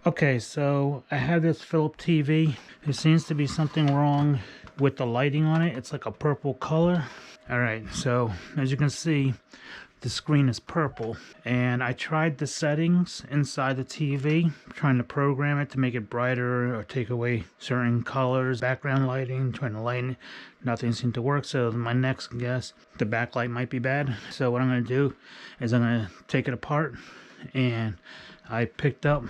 Okay, so I have this Philips TV. There seems to be something wrong with the lighting on it. It's like a purple color. Alright, so as you can see, the screen is purple. And I tried the settings inside the TV, trying to program it to make it brighter or take away certain colors, background lighting, trying to lighten it. Nothing seemed to work, so my next guess, the backlight might be bad. So what I'm going to do is I'm going to take it apart, and I picked up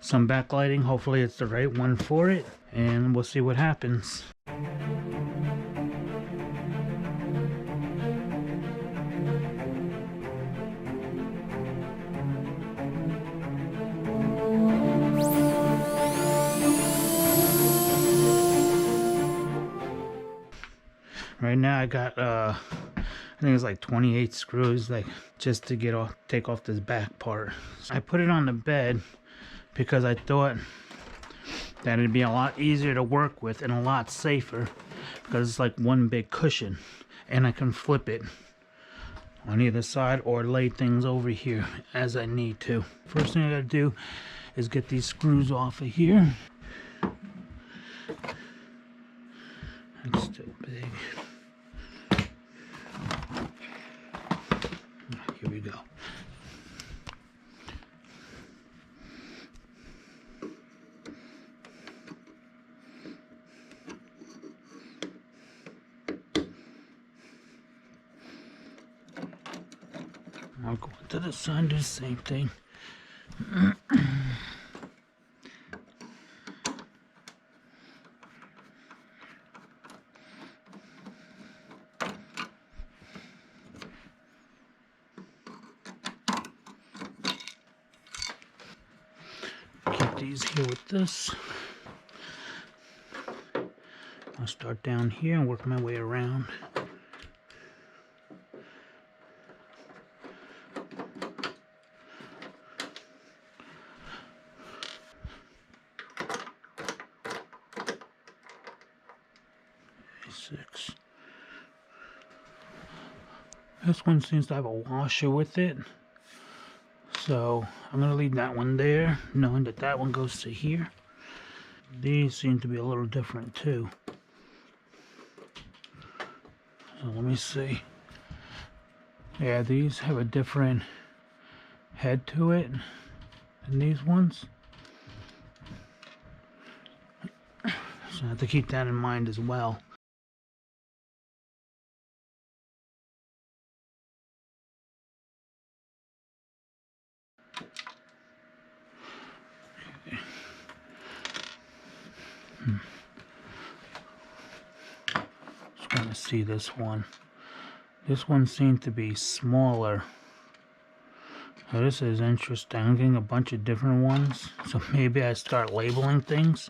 some backlighting. Hopefully it's the right one for it, and we'll see what happens. Right now I got I think it's like 28 screws, like just to take off this back part. So I put it on the bed because I thought that it'd be a lot easier to work with and a lot safer, because it's like one big cushion and I can flip it on either side or lay things over here as I need to. First thing I gotta do is get these screws off of here. That's still big. Here we go. I'll go to the side, do the same thing. Keep these here with this. I'll start down here and work my way around. Six. This one seems to have a washer with it, so I'm going to leave that one there, knowing that that one goes to here. These seem to be a little different too. So let me see. Yeah, these have a different head to it than these ones. So I have to keep that in mind as well. Just want to see this one. This one seemed to be smaller. So this is interesting. I'm getting a bunch of different ones. So maybe I start labeling things.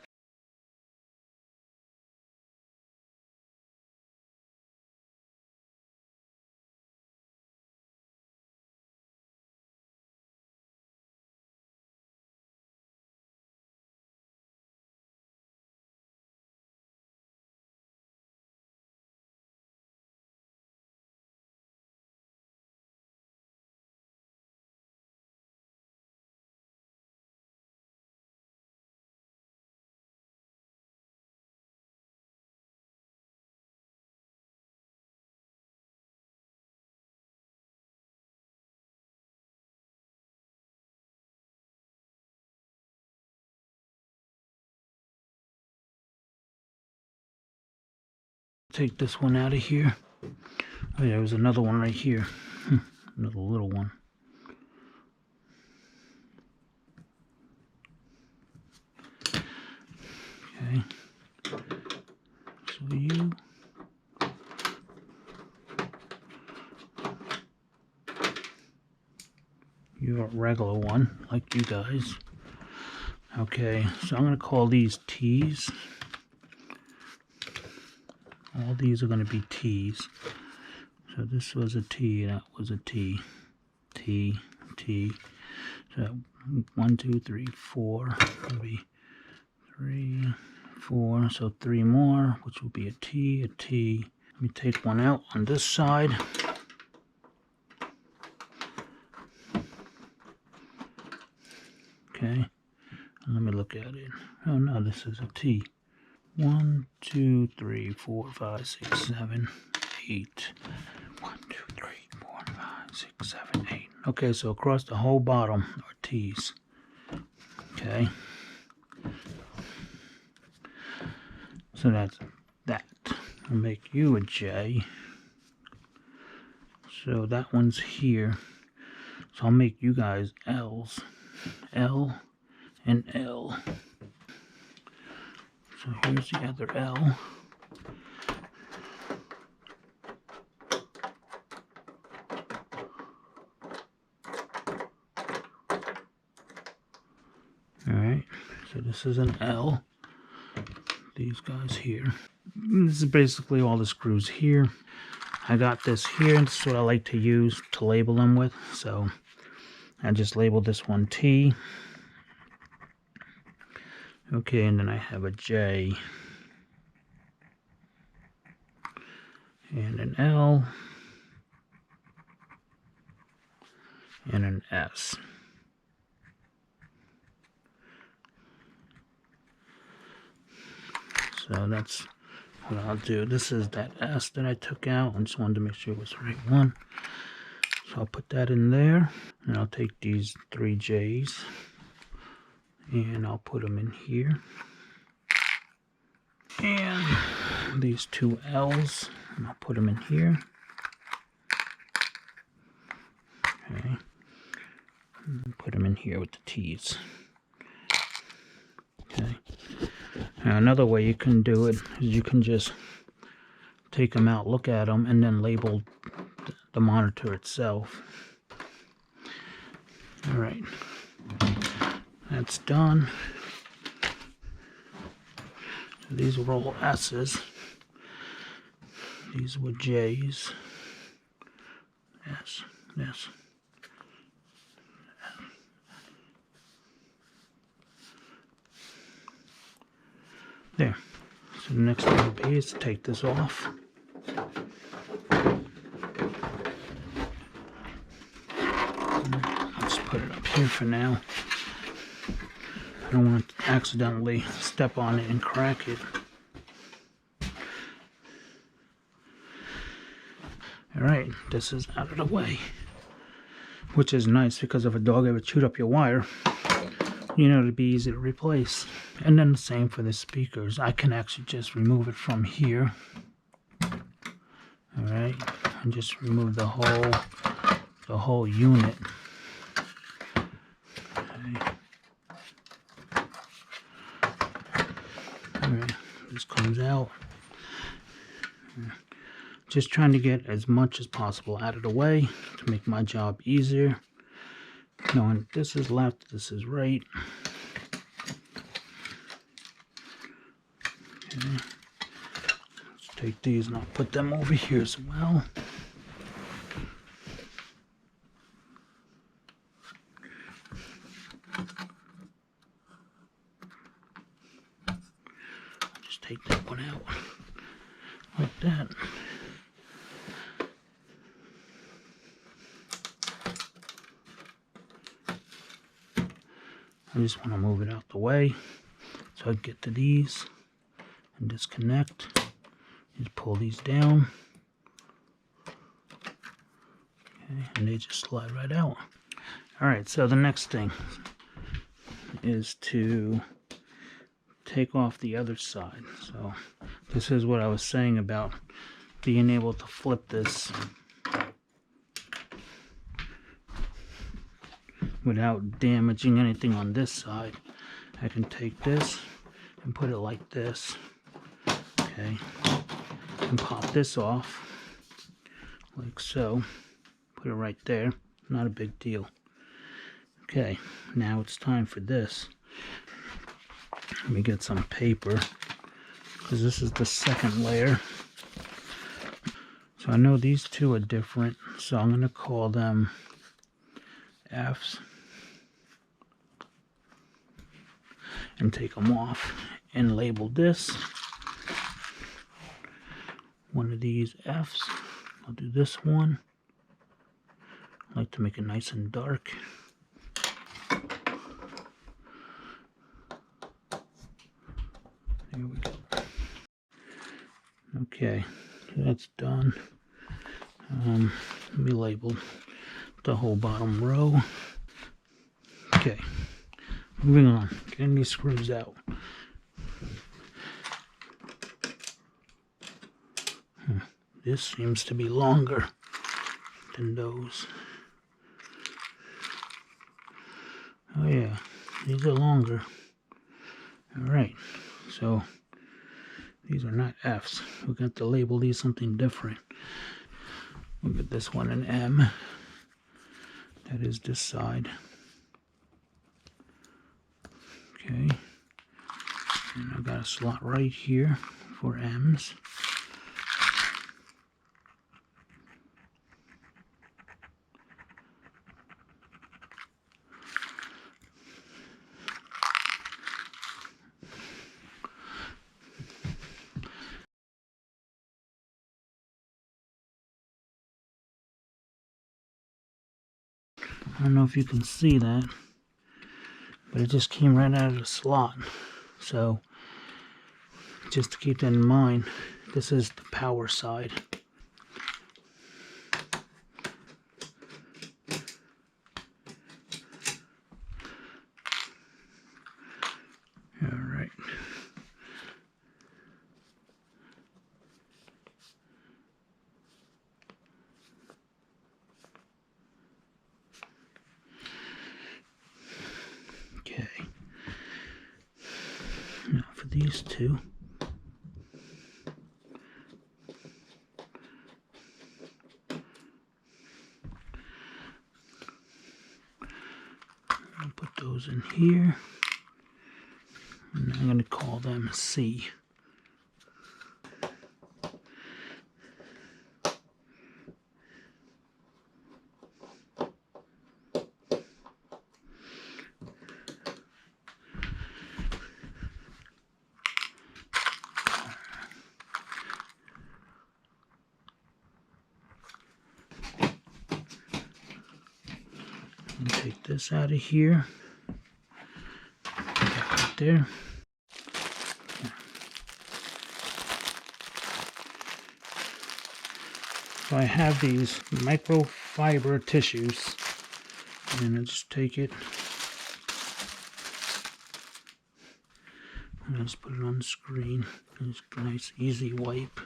Take this one out of here. Oh yeah, there's another one right here. Another little one. Okay. So you're a regular one, like you guys. Okay, so I'm going to call these T's. All these are going to be T's. So this was a T, that was a T. T, T. So 1, 2, 3, 4. Maybe 3, 4. So 3 more, which will be a T, a T. Let me take one out on this side. Okay. Let me look at it. Oh no, this is a T. 1, 2, 3, 4, 5, 6, 7, 8. 1, 2, 3, 4, 5, 6, 7, 8. Okay, so across the whole bottom are T's. Okay. So that's that. I'll make you a J. So that one's here. So I'll make you guys L's. L and L. So here's the other L. Alright, so this is an L. These guys here. This is basically all the screws here. I got this here. This is what I like to use to label them with. So I just labeled this one T. Okay, and then I have a J. And an L. And an S. So that's what I'll do. This is that S that I took out. I just wanted to make sure it was the right one. So I'll put that in there. And I'll take these 3 J's. And I'll put them in here. And these 2 L's. And I'll put them in here. Okay. And put them in here with the T's. Okay. Now another way you can do it is you can just take them out, look at them, and then label the monitor itself. Alright, that's done. So these were all S's. These were J's. S, S. There. So the next thing will be is to take this off. Let's put it up here for now. I don't want to accidentally step on it and crack it. Alright, this is out of the way. Which is nice because if a dog ever chewed up your wire, you know, it'd be easy to replace. And then the same for the speakers. I can actually just remove it from here. Alright, and just remove the whole unit. Okay. Alright, this comes out. Just trying to get as much as possible out of the way to make my job easier. Knowing this is left, this is right. Okay. Let's take these and I'll put them over here as well. Just take that one out like that. I just want to move it out the way so I can get to these and disconnect. Just pull these down. Okay, and they just slide right out. Alright, so the next thing is to take off the other side. So this is what I was saying about being able to flip this without damaging anything on this side. I can take this and put it like this. Okay. And pop this off like so. Put it right there. Not a big deal. Okay, now it's time for this. Let me get some paper because this is the second layer. So I know these two are different, so I'm going to call them F's and take them off and label this one of these F's. I'll do this one. I like to make it nice and dark. Here we go. Okay, that's done. Let me label the whole bottom row. Okay, moving on. Getting these screws out. This seems to be longer than those. Oh yeah, these are longer. Alright, so these are not F's. We're going to label these something different. We'll get this one an M. That is this side. Okay. And I've got a slot right here for M's. I don't know if you can see that, but it just came right out of the slot. So just to keep that in mind, this is the power side. All right. Okay. Now for these two. I'll put those in here. And I'm going to call them C. And take this out of here. Right there. So I have these microfiber tissues, and I just take it and I just put it on the screen. It's a nice easy wipe.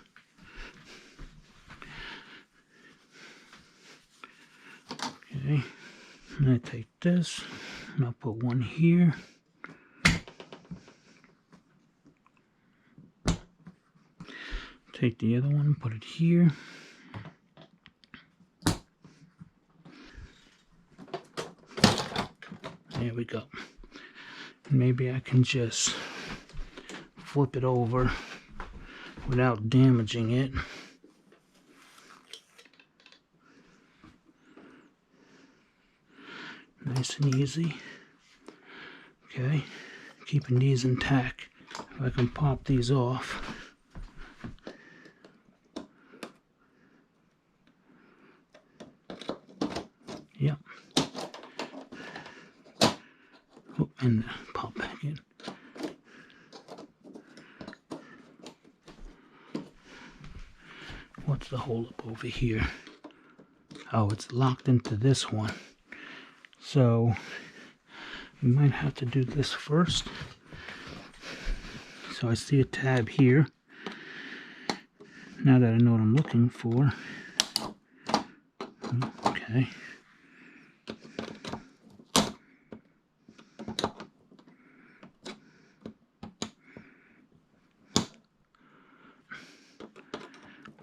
Okay, and I take this and I'll put one here. Take the other one, put it here. There we go. Maybe I can just flip it over without damaging it. Nice and easy. Okay, keeping these intact. If I can pop these off. Yep. Oh, and pop back in. What's the hole up over here? Oh, it's locked into this one. So we might have to do this first. So I see a tab here. Now that I know what I'm looking for. Okay.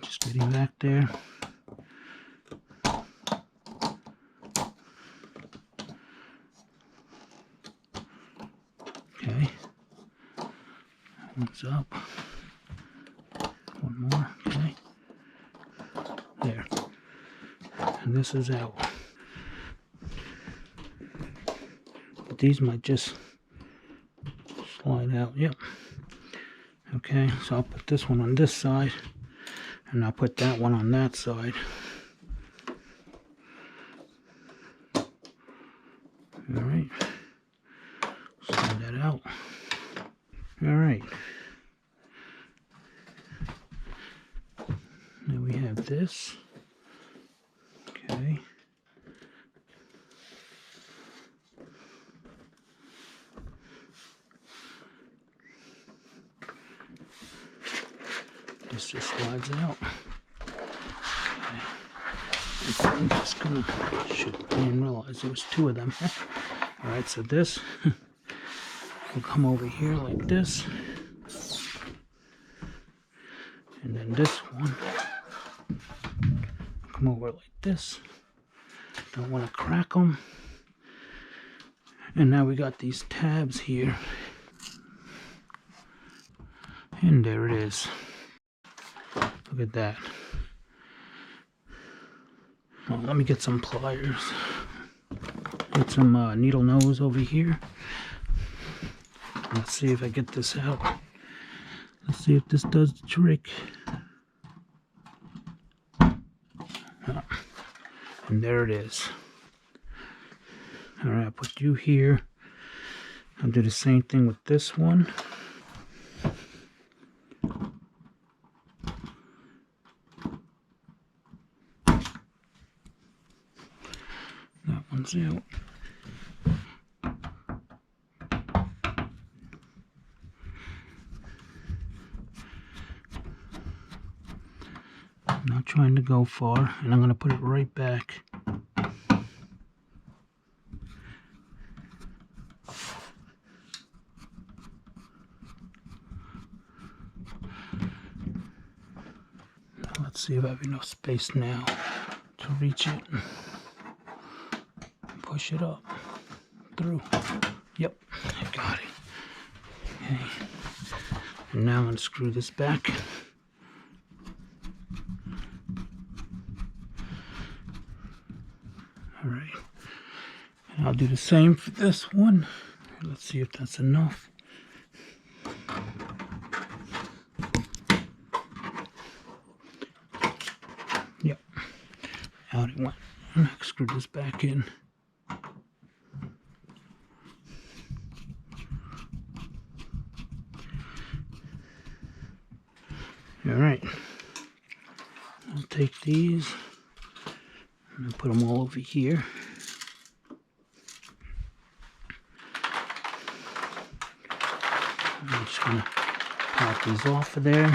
Just getting back there. Okay. One's up. One more. Okay. There. And this is out. But these might just slide out. Yep. Okay, so I'll put this one on this side, and I'll put that one on that side. Alright. Slide that out. Alright. this. Okay. This just slides out. Okay. I'm just gonna shoot. I didn't realize there was two of them. Alright, so this will come over here like this. And then this one will come over like this. Don't want to crack them. And now we got these tabs here. And there it is. Look at that. Well, let me get some pliers. Get some needle nose over here. Let's see if I get this out. Let's see if this does the trick. And there it is. Alright, I'll put you here. I'll do the same thing with this one. That one's out. I'm not trying to go far, and I'm going to put it right back. Let's see if I have enough space now to reach it. Push it up through. Yep, I got it. Okay. And now I'm going to screw this back. Alright. And I'll do the same for this one. Let's see if that's enough. Yep. Out it went. And I screw this back in. Alright. I'll take these and put them all over here. I'm just going to pop these off of there.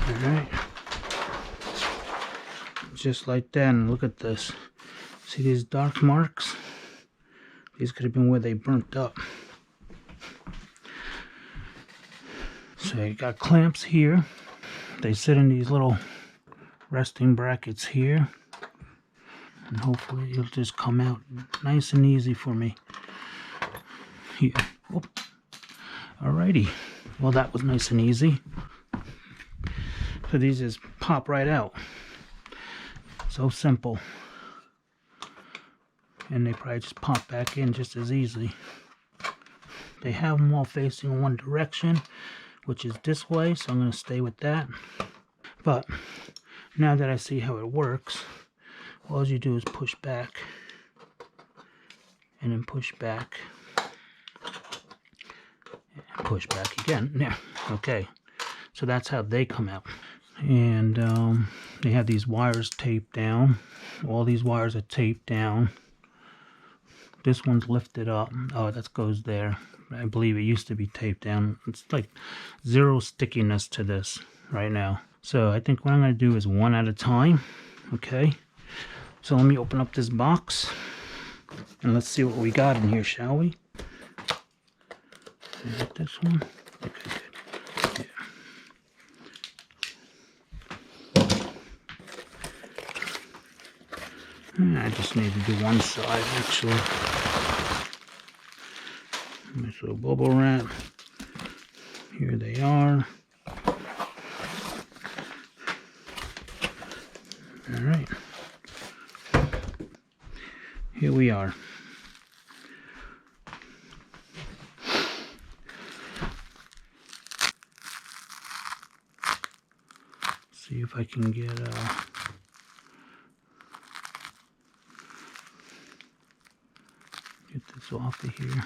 Alright. Just like that, and look at this. See these dark marks? These could have been where they burnt up. So you got clamps here. They sit in these little resting brackets here. And hopefully it'll just come out nice and easy for me. Here. Whoop. Alrighty. Well, that was nice and easy. So these just pop right out. So simple. And they probably just pop back in just as easily. They have them all facing one direction, which is this way, so I'm going to stay with that. But now that I see how it works, all you do is push back and then push back and push back again. Yeah, okay. So that's how they come out. And they have these wires taped down. All these wires are taped down. This one's lifted up. Oh, that goes there. I believe it used to be taped down. It's like zero stickiness to this right now. So I think what I'm going to do is one at a time. Okay. So let me open up this box and let's see what we got in here, shall we? Get this one. Okay, good. Yeah. I just need to do one side actually. Nice little bubble wrap. Here they are. Alright. Here we are. See if I can get this off of here.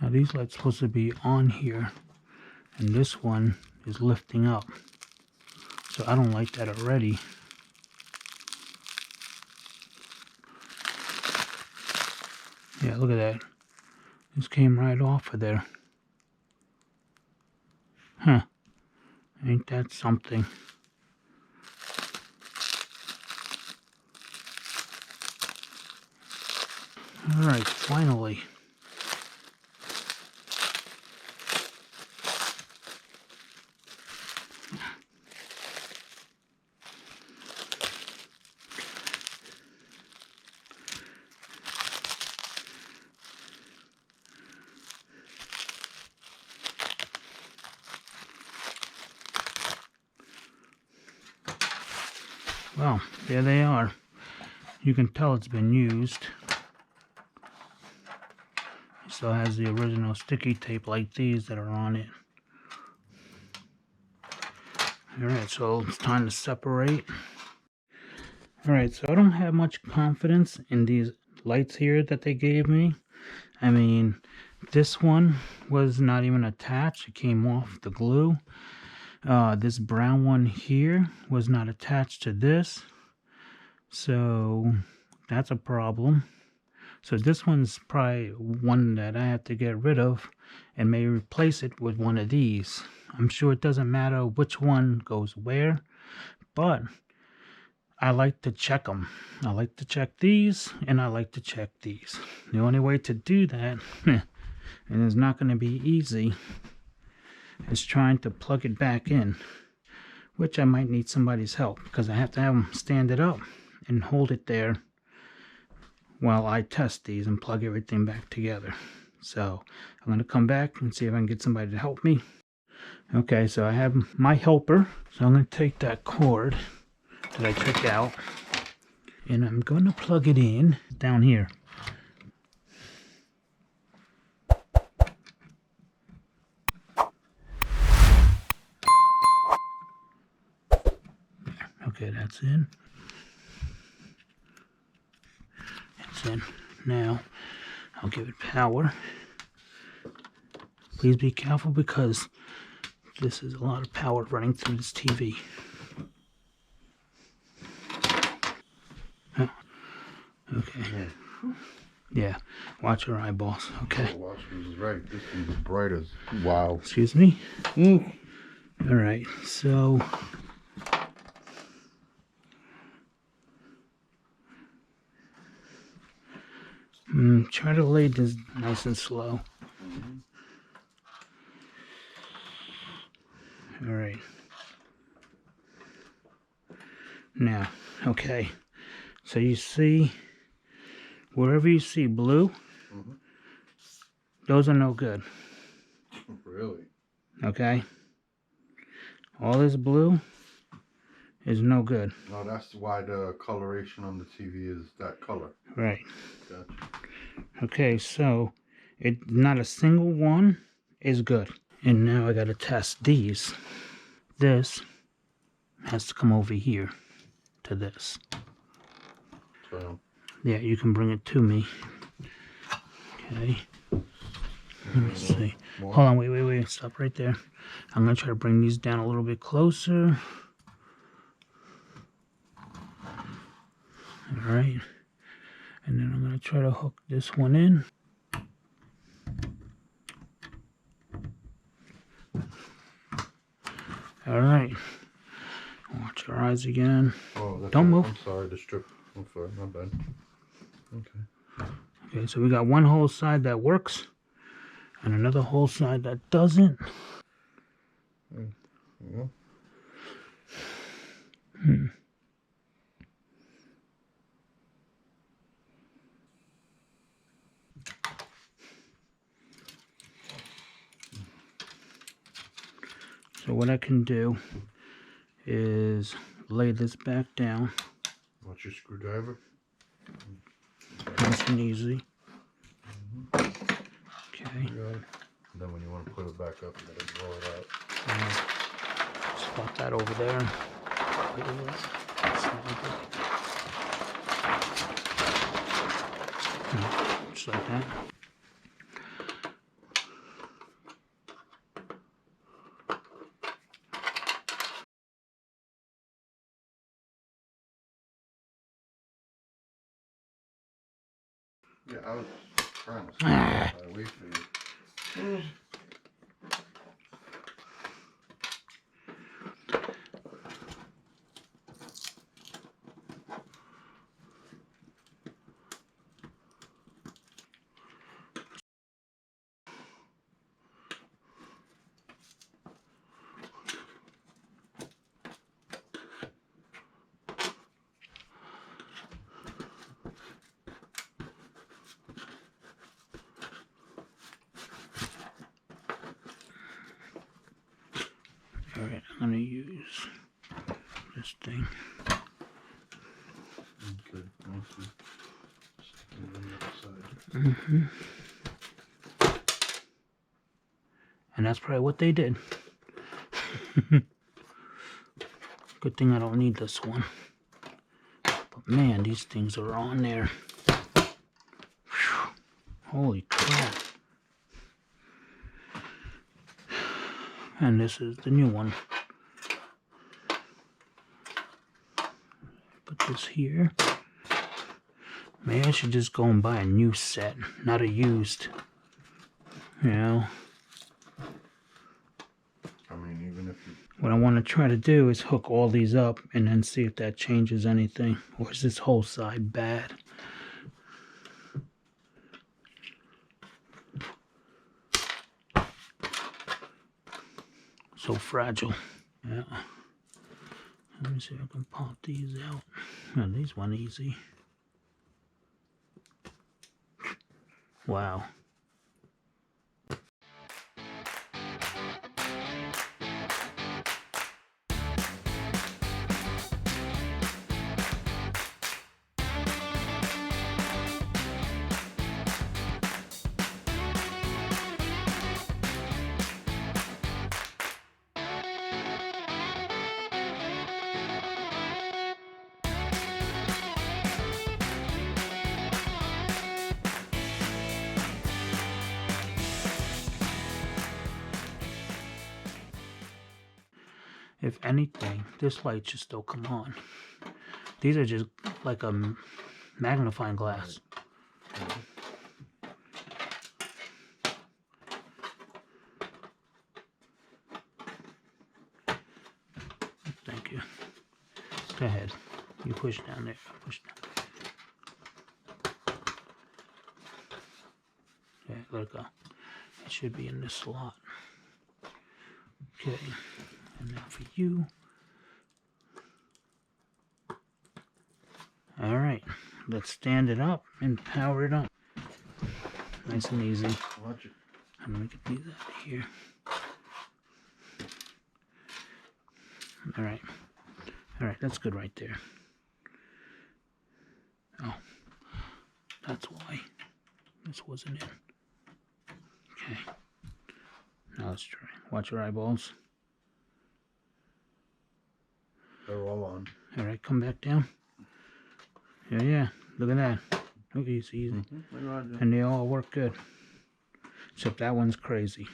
Now these lights supposed to be on here, and this one is lifting up. So I don't like that already. Yeah, look at that. This came right off of there. Huh. Ain't that something? Alright, finally. Well, there they are. You can tell it's been used. It still has the original sticky tape like these that are on it. Alright, so it's time to separate. Alright, so I don't have much confidence in these lights here that they gave me. I mean, this one was not even attached. It came off the glue. This brown one here was not attached to this. So that's a problem. So this one's probably one that I have to get rid of and maybe replace it with one of these. I'm sure it doesn't matter which one goes where, but I like to check them. I like to check these and I like to check these. The only way to do that, and it's not going to be easy, is trying to plug it back in, which I might need somebody's help because I have to have them stand it up and hold it there while I test these and plug everything back together. So I'm going to come back and see if I can get somebody to help me. Okay, so I have my helper. So I'm going to take that cord that I took out and I'm going to plug it in down here. Okay, that's in. It's in. Now, I'll give it power. Please be careful because this is a lot of power running through this TV. Oh, okay. Yeah, watch your eyeballs. Okay. Oh, watch was right. This thing is bright as wow. Excuse me? All right, so try to lay this nice and slow. All right. Now, okay. So you see, wherever you see blue, those are no good. Really? Okay? All this blue is no good. No, that's why the coloration on the TV is that color. Right. Gotcha. Okay, so not a single one is good. And now I gotta test these. This has to come over here to this. So, yeah, you can bring it to me. Okay. Let me see. Hold on, wait. Stop right there. I'm gonna try to bring these down a little bit closer. Alright. And then I'm gonna try to hook this one in. Alright. Watch your eyes again. oh, that's Don't move. I'm sorry, the strip. I'm sorry, my bad. Okay. Okay, so we got one whole side that works and another whole side that doesn't. Yeah. So what I can do is lay this back down. Watch your screwdriver. Nice and easy. Okay. And then when you want to put it back up, you gotta blow it out. Spot that over there. Just like that. I was trying to stay away from you. Alright, I'm gonna use this thing. Good. Mostly. And that's probably what they did. Good thing I don't need this one. But man, these things are on there. Whew. Holy crap. And this is the new one. Put this here. Maybe I should just go and buy a new set, not a used. You know? I mean, even if you... What I want to try to do is hook all these up and then see if that changes anything. Or is this whole side bad? So fragile. Yeah. Let me see if I can pop these out. Oh, these went easy. Wow. If anything, this light should still come on. These are just like a magnifying glass. Thank you. Go ahead. You push down there. Push down. Yeah, let it go. It should be in this slot. Okay. And now for you. Alright. Let's stand it up and power it up. Nice and easy. Watch it. I'm gonna get these out of here. Alright. Alright, that's good right there. Oh. That's why this wasn't in. Okay. Now let's try. Watch your eyeballs. They're all on. Alright, come back down. Yeah. Look at that. Look, easy. And they all work good. Except that one's crazy.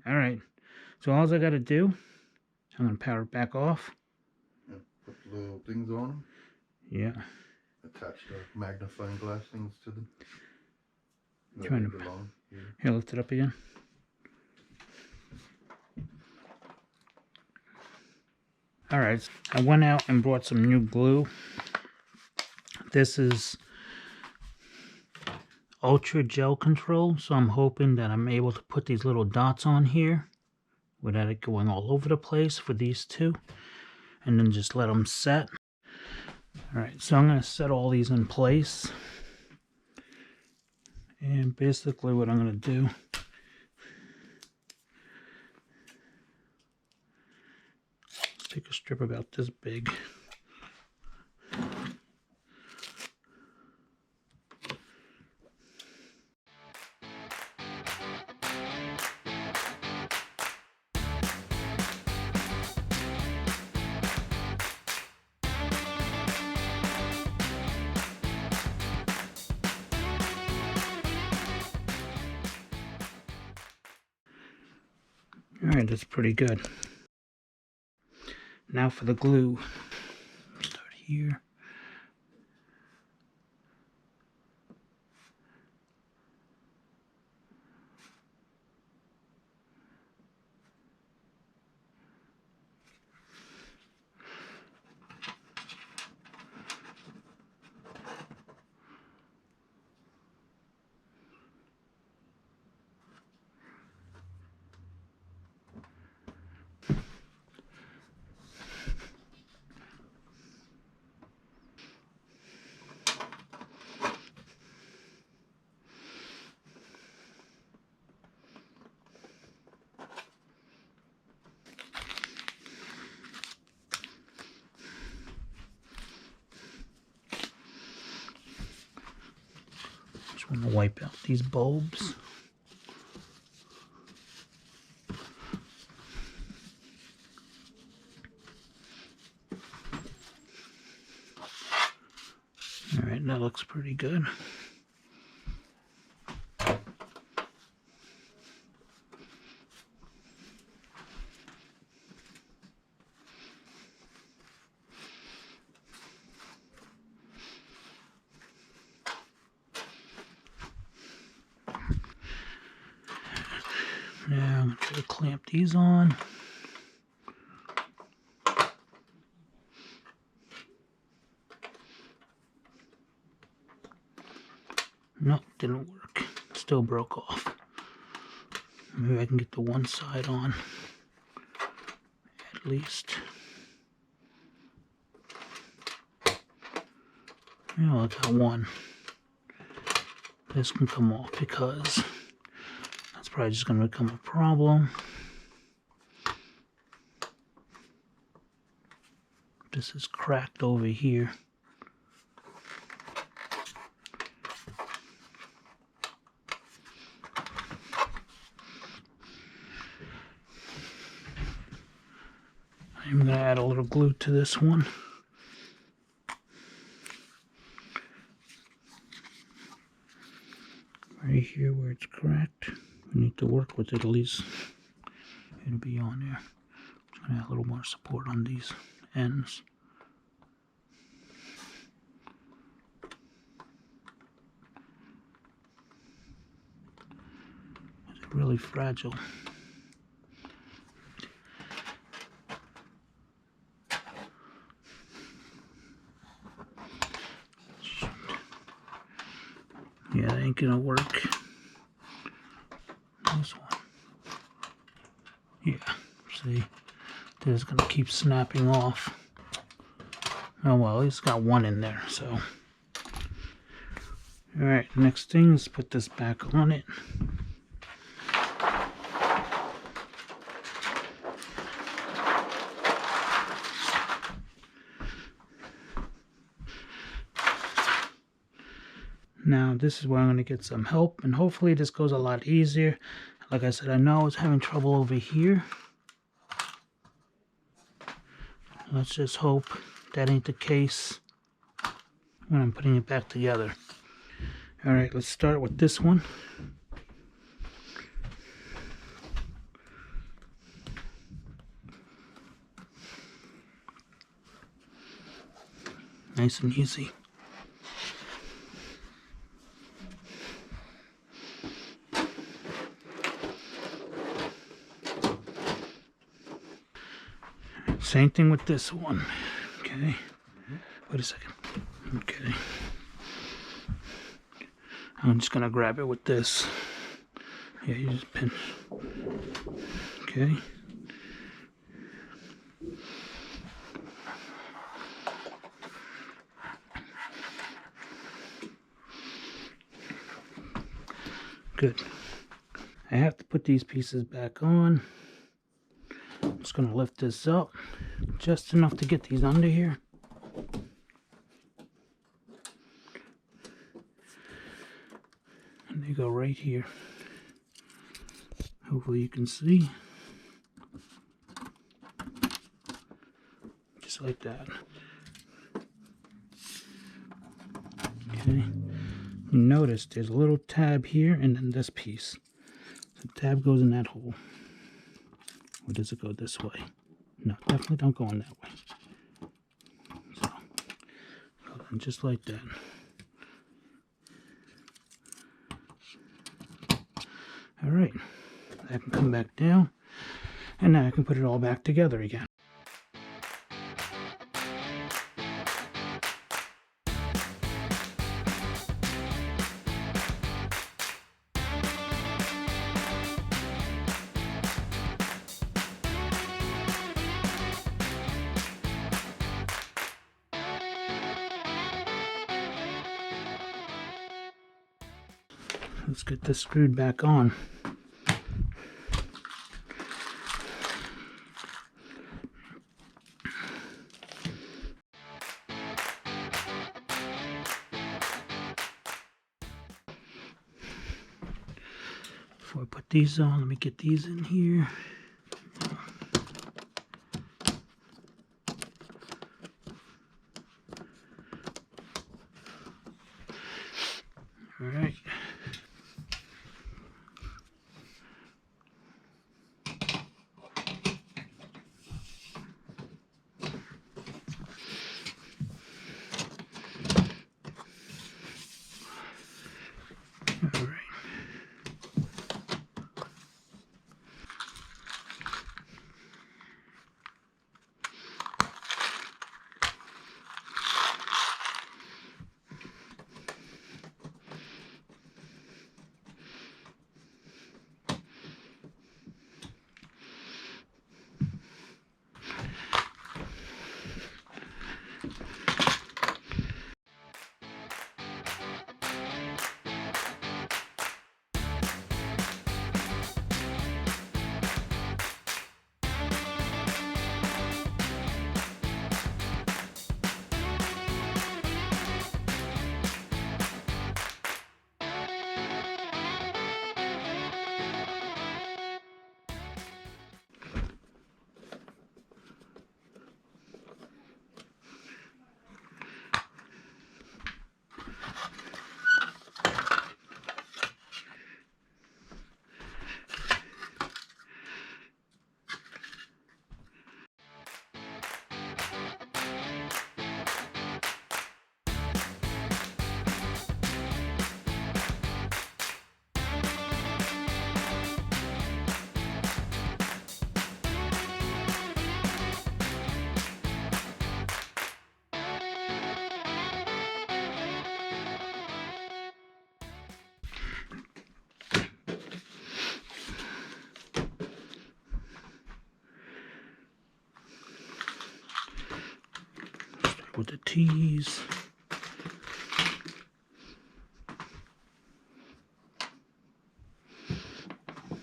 Alright. So all I gotta do, I'm gonna power it back off. Yeah, put the little things on them. Yeah. Attach the magnifying glass things to them. Trying to here, lift it up again. Alright, I went out and brought some new glue. This is Ultra Gel Control, so I'm hoping that I'm able to put these little dots on here without it going all over the place for these two, and then just let them set. Alright, so I'm going to set all these in place. And basically what I'm going to do, take a strip about this big. Alright, that's pretty good. Now for the glue. Start here. I'm gonna wipe out these bulbs. Alright, that looks pretty good. Now I'm going to try to clamp these on. Nope, didn't work. Still broke off. Maybe I can get the one side on at least. Yeah, I got one. This can come off because that's probably just going to become a problem. This is cracked over here. I'm going to add a little glue to this one. Right here where it's cracked. We need to work with it, at least it'll be on there. I'm just going to add a little more support on these ends. It's really fragile. Yeah, that ain't gonna work. This one. Yeah, see? This is gonna keep snapping off. Oh well, it's got one in there, so. Alright, next thing is put this back on it. Now this is where I'm going to get some help, and hopefully this goes a lot easier. Like I said, I know I was having trouble over here. Let's just hope that ain't the case when I'm putting it back together. Alright, let's start with this one. Nice and easy. Same thing with this one. Okay. Wait a second. Okay. I'm just gonna grab it with this. Yeah, you just pinch. Okay. Good. I have to put these pieces back on. I'm just going to lift this up just enough to get these under here. And they go right here. Hopefully you can see. Just like that. Okay. Notice there's a little tab here and then this piece. The tab goes in that hole. Or does it go this way? No, definitely don't go in that way. So, go in just like that. Alright, I can come back down, and now I can put it all back together again. Let's get this screwed back on. Before I put these on, let me get these in here. All right. All right. With the T's.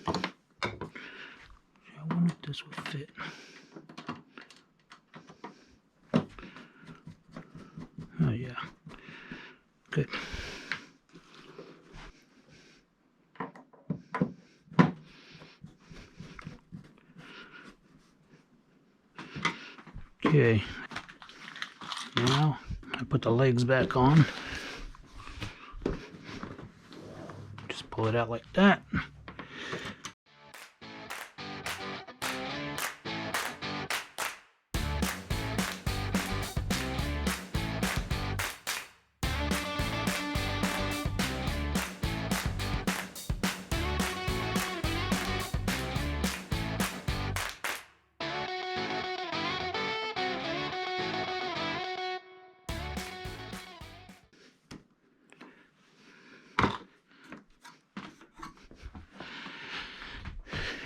I wonder if this would fit. Oh yeah, good. Okay, now I put the legs back on. Just pull it out like that.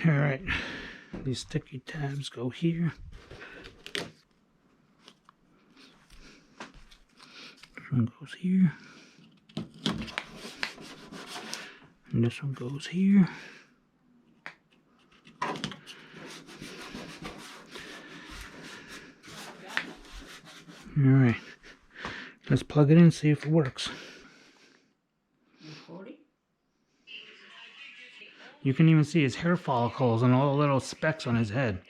All right, these sticky tabs go here. This one goes here. And this one goes here. All right, let's plug it in, see if it works. You can even see his hair follicles and all the little specks on his head.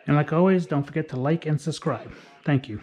And like always, don't forget to like and subscribe. Thank you.